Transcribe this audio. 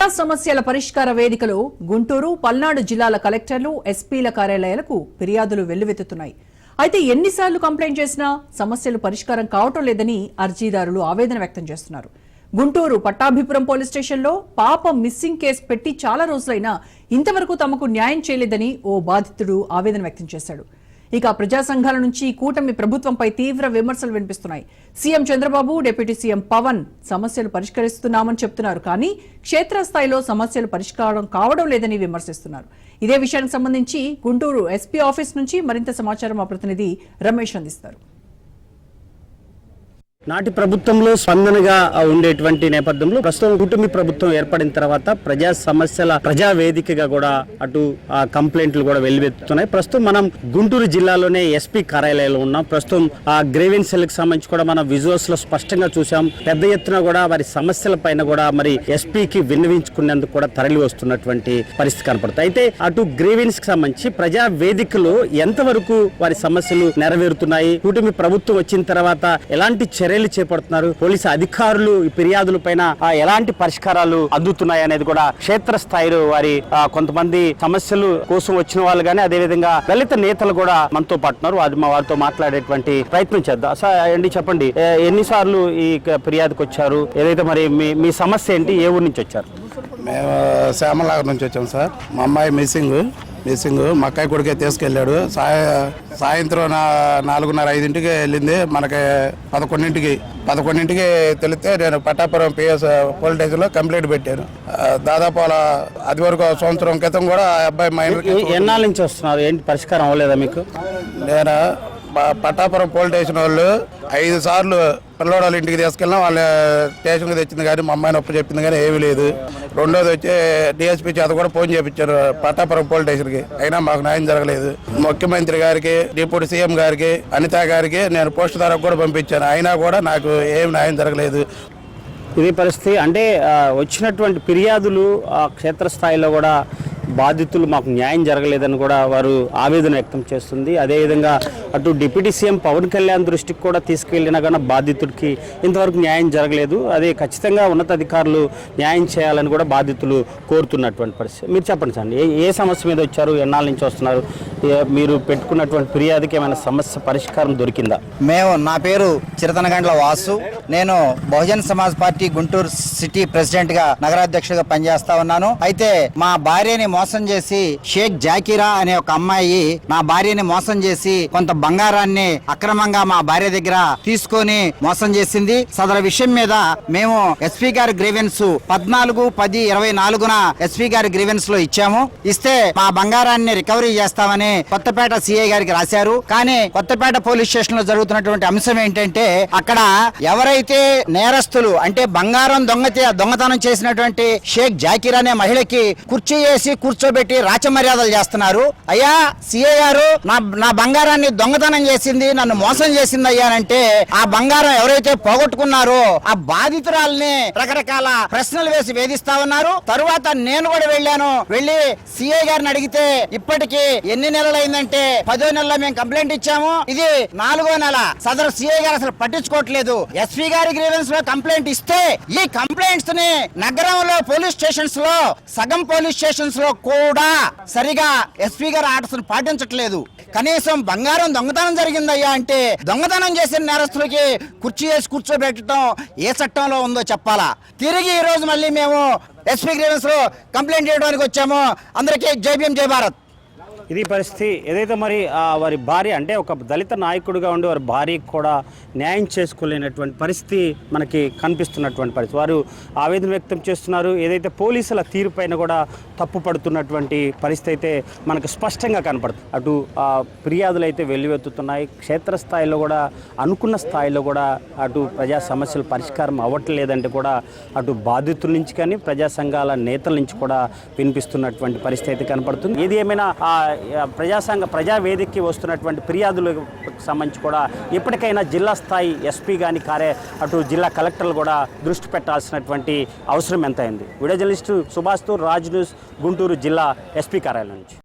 సమస్యల పరిష్కార వేదికలో గుంటూరు, పల్నాడు జిల్లాల కలెక్టర్లు, ఎస్పీల కార్యాలయాలకు ఫిర్యాదులు వెల్లువెత్తుతున్నాయి. అయితే ఎన్నిసార్లు కంప్లైంట్ చేసినా సమస్యలు పరిష్కారం కావటం లేదని అర్జీదారులు ఆవేదన వ్యక్తం చేస్తున్నారు. గుంటూరు పట్టాభిపురం పోలీస్ స్టేషన్లో పాప మిస్సింగ్ కేసు పెట్టి చాలా రోజులైనా ఇంతవరకు తమకు న్యాయం చేయలేదని ఓ బాధితుడు ఆవేదన వ్యక్తం చేశాడు. ఇక ప్రజా సంఘాల నుంచి కూటమి ప్రభుత్వంపై తీవ్ర విమర్శలు వినిపిస్తున్నాయి. CM Chandrababu, deputy CM Pawan సమస్యలు పరిష్కరిస్తున్నామని చెప్తున్నారు, కానీ క్షేత్రస్థాయిలో సమస్యలు పరిష్కారం కావడం లేదని విమర్శిస్తున్నారు. ఇదే విషయానికి సంబంధించి గుంటూరు ఎస్పీ ఆఫీస్ నుంచి మరింత సమాచారం మా ప్రతినిధి రమేష్ అందిస్తారు. నాటి ప్రభుత్వంలో స్పందనగా ఉండేటువంటి నేపథ్యంలో ప్రస్తుతం కూటమి ప్రభుత్వం ఏర్పడిన తర్వాత ప్రజా సమస్యల ప్రజా వేదికగా కూడా అటు కంప్లైంట్లు కూడా వెల్లువెత్తుతున్నాయి. ప్రస్తుతం మనం గుంటూరు జిల్లాలోనే ఎస్పీ కార్యాలయంలో ఉన్నాం. ప్రస్తుతం ఆ గ్రీవెన్స్ సెల్కి సంబంధించి కూడా మనం విజువల్స్ లో స్పష్టంగా చూసాం. పెద్ద ఎత్తున కూడా వారి సమస్యల పైన కూడా మరి ఎస్పీకి విన్నవించుకునేందుకు కూడా తరలి వస్తున్నటువంటి పరిస్థితి కనపడుతుంది. అయితే అటు గ్రీవెన్స్ కి సంబంధించి ప్రజా వేదికలో ఎంతవరకు వారి సమస్యలు నెరవేరుతున్నాయి, కూటమి ప్రభుత్వం వచ్చిన తర్వాత ఎలాంటి చర్యలు చేపడుతున్నారు, పోలీసు అధికారులు ఈ ఫిర్యాదుల పైన ఎలాంటి పరిష్కారాలు అందుతున్నాయి అనేది కూడా క్షేత్రస్థాయిలో వారి కొంతమంది సమస్యలు కోసం వచ్చిన వాళ్ళు కానీ అదేవిధంగా దళిత నేతలు కూడా మనతో పాటున్నారు. వారితో మాట్లాడేటువంటి ప్రయత్నం చేద్దాం. అండి, చెప్పండి, ఎన్నిసార్లు ఈ ఫిర్యాదుకు వచ్చారు, ఏదైతే మరి మీ సమస్య ఏంటి, ఏ ఊరు నుంచి వచ్చారు? మేము శ్యామలాగర్ నుంచి వచ్చాం సార్. మా అమ్మాయి మిస్సింగ్ మా అక్కాయి కొడుకే తీసుకెళ్ళాడు. సాయంత్రం 4:30-5ంటికి వెళ్ళింది. మనకి 11ంటికి తెలిస్తే నేను పట్టాపురం పిఎస్ పోలీస్ స్టేషన్లో కంప్లైంట్ పెట్టాను. దాదాపు అలా అది వరకు సంవత్సరం క్రితం కూడా ఆ అబ్బాయి మైనర్. ఎన్నాళ్ళ నుంచి వస్తున్నారు, ఏంటి పరిష్కారం అవ్వలేదా మీకు? నేను పట్టాపురం పోలీస్ స్టేషన్ వాళ్ళు 5 సార్లు పిల్లవాడు వాళ్ళ ఇంటికి తీసుకెళ్ళినా వాళ్ళ స్టేషన్కి తెచ్చింది, కానీ మా అమ్మాయిని ఒప్పు చెప్పింది, కానీ ఏమీ లేదు. రెండోది వచ్చి డిఎస్పీ చేత కూడా ఫోన్ చేయించారు పట్టాపురం పోలీస్ స్టేషన్కి, అయినా మాకు న్యాయం జరగలేదు. ముఖ్యమంత్రి గారికి, డిప్యూటీ సీఎం గారికి, అనిత గారికి నేను పోస్ట్ ద్వారా కూడా పంపించాను, అయినా కూడా నాకు ఏం న్యాయం జరగలేదు. ఇది పరిస్థితి. అంటే వచ్చినటువంటి ఫిర్యాదులు క్షేత్రస్థాయిలో కూడా బాధితులు మాకు న్యాయం జరగలేదని కూడా వారు ఆవేదన వ్యక్తం చేస్తుంది. అదేవిధంగా అటు డిప్యూటీ సీఎం పవన్ కళ్యాణ్ దృష్టికి కూడా తీసుకెళ్లినా కానీ బాధితుడికి ఇంతవరకు న్యాయం జరగలేదు. అదే ఖచ్చితంగా ఉన్నతాధికారులు న్యాయం చేయాలని కూడా బాధితులు కోరుతున్నటువంటి పరిస్థితి. మీరు చెప్పండి సార్, ఏ సమస్య మీద వచ్చారు, ఎన్నాళ్ళ నుంచి వస్తున్నారు, మీరు పెట్టుకున్నటువంటి ఫిర్యాదుకి ఏమైనా సమస్య పరిష్కారం దొరికిందా? నా పేరు చిరతనగండ్ల వాసు. నేను Bahujan Samaj party Guntur city president గా నగరాధ్యక్షుడిగా పనిచేస్తా ఉన్నాను. అయితే మా భార్యని మోసం చేసి షేక్ జాకీరా అనే ఒక అమ్మాయి నా భార్యని మోసం చేసి కొంత బంగారాన్ని అక్రమంగా మా భార్య దగ్గర తీసుకొని మోసం చేసింది. సదర విషయం మీద మేము ఎస్పీ గారి గ్రీవెన్స్ 14/10/24 ఎస్పీ గారి గ్రీవెన్స్ లో ఇచ్చాము. ఇస్తే మా బంగారాన్ని రికవరీ చేస్తామని కొత్తపేట సిఐ గారికి రాశారు. కానీ కొత్తపేట పోలీస్ స్టేషన్ లో జరుగుతున్నటువంటి అంశం ఏంటంటే, అక్కడ ఎవరైతే నేరస్తులు అంటే బంగారం దొంగతనం చేసినటువంటి షేక్ జాకీర్ అనే మహిళకి కుర్చీ వేసి కూర్చోబెట్టి రాచమర్యాదలు చేస్తున్నారు. అయ్యా సిఐ గారు, నా బంగారాన్ని దొంగతనం చేసింది, నన్ను మోసం చేసింది అయ్యానంటే, ఆ బంగారం ఎవరైతే పోగొట్టుకున్నారో ఆ బాధితురాల్ని రకరకాల ప్రశ్నలు వేసి వేధిస్తా ఉన్నారు. తరువాత నేను కూడా వెళ్ళి సిఐ గారిని అడిగితే ఇప్పటికి ఎన్ని నెలలైందంటే 10వ నెలలో మేము కంప్లైంట్ ఇచ్చాము, ఇది 4వ నెల. సదరు సిఐ గారు అసలు పట్టించుకోవట్లేదు. ఎస్పీ గారి గ్రీవెన్స్ లో కంప్లైంట్ ఇస్తే ఈ కంప్లైంట్స్ ని నగరంలో పోలీస్ స్టేషన్స్ లో సగం పోలీస్ స్టేషన్స్ లో కూడా సరిగా ఎస్పీ గారు ఆర్డర్స్ పాటించట్లేదు. కనీసం బంగారం దొంగతనం జరిగిందయ్యా అంటే దొంగతనం చేసిన నేరస్తులకి కుర్చీ వేసి కూర్చోబెట్టడం ఏ చట్టంలో ఉందో చెప్పాలా. తిరిగి ఈ రోజు మళ్ళీ మేము ఎస్పీ గ్రీవెన్స్ లో కంప్లైంట్ చేయడానికి వచ్చాము. అందరికీ జై భీమ్, జై భారత్. ఇది పరిస్థితి. ఏదైతే మరి వారి భార్య అంటే ఒక దళిత నాయకుడిగా ఉండి వారి భార్యకు కూడా న్యాయం చేసుకోలేనటువంటి పరిస్థితి మనకి కనిపిస్తున్నటువంటి పరిస్థితి. వారు ఆవేదన వ్యక్తం చేస్తున్నారు. ఏదైతే పోలీసుల తీరుపైన కూడా తప్పు పడుతున్నటువంటి పరిస్థితి అయితే మనకు స్పష్టంగా కనపడుతుంది. అటు ఫిర్యాదులు అయితే వెల్లువెత్తుతున్నాయి. క్షేత్రస్థాయిలో కూడా అనుకున్న స్థాయిలో కూడా అటు ప్రజా సమస్యలు పరిష్కారం అవ్వట్లేదంటే కూడా అటు బాధితుల నుంచి కానీ ప్రజా సంఘాల నేతల నుంచి కూడా వినిపిస్తున్నటువంటి పరిస్థితి అయితే కనపడుతుంది. ఏది ఏమైనా ప్రజా వేదికకి వస్తున్నటువంటి ఫిర్యాదులకు సంబంధించి కూడా ఇప్పటికైనా జిల్లా స్థాయి ఎస్పీ కానీ అటు జిల్లా కలెక్టర్లు కూడా దృష్టి పెట్టాల్సినటువంటి అవసరం ఎంతైంది. వీడియో జర్నలిస్టు సుభాష్తో రాజ్ న్యూస్, గుంటూరు జిల్లా ఎస్పీ కార్యాలయం నుంచి.